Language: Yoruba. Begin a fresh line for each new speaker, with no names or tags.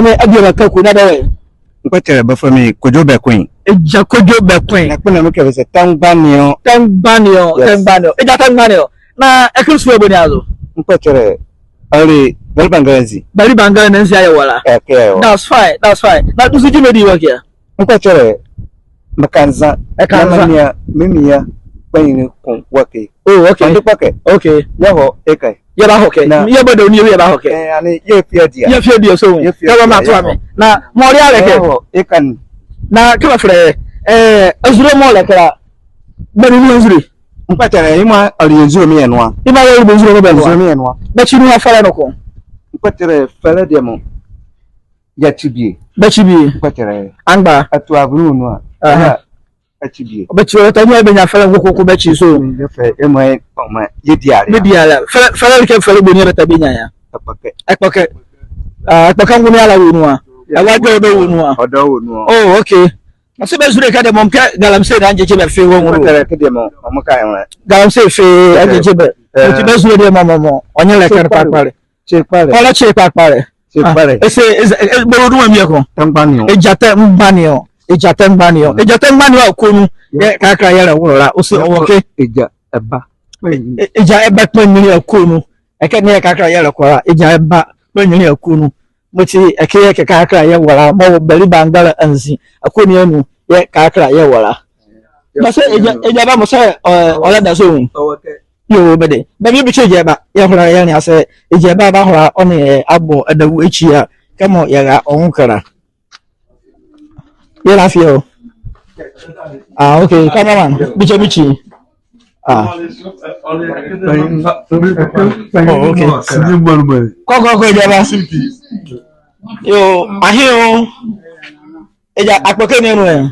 me adira ka ku na da we
nkwatere ba for me kojo be queen
eja kojo be kwen
na kuna me ke se tangbanio
eja tangbanio na ekristo ebo ni azo
nkwatere ali balbangazi
bari banga na nsi aye wala
okay
that's fine na dusu ji medi work ya
nkwatere makanza mania mimia kwen kun wake
oh okay
ndo pake
okay
yaho ekai
ya ba hoke ya bodo ni ya ba hoke
ani ye fia
so ka ma to ame na mo ri ale ke
ekan
na ka fere azuro mo le kra bari ni azuri
nkwatere ima ali azuro mi enwa
ima ye bi azuro be
azuro mi enwa
ba chi ni afara no ko
nkwatere fere demo ya tibie
ba chi bi
nkwatere
angba
atu aburu no achibie
obechi ta ni be nya fere ngoko be chi so
fe emai oma yediare
fere ke fere bo ni beta be nya ya akpake akpaka nguni ala wonu a awajo be wonu a
odo wonu
oh okay aso be zure ka de mom ka galamse na njeje be fe wonu
tere ke de mo ka yan
galamse fe njeje be ti be zure de mom onye le kan papare ola che papare ese be wonu mi ko
tangbanio
ejate mbanio akonu ye kakra yara wura o se owoke
eja
eba panyi akonu eke ne kakra yara kwara eja eba panyi akonu moti eke ye kakra ye wura mo bali bangala anzi akoni anu ye kakra ye wura base eja ba mo se ola da so
owoke
yo bede ba mi bi che eja ba ye wura ye ni ase eja ba ba wura oni abo adawu echi a kamo ye ga onkara ye la fio okay cameraman bichi okay ko jaba yo ahio eja apoke ni enu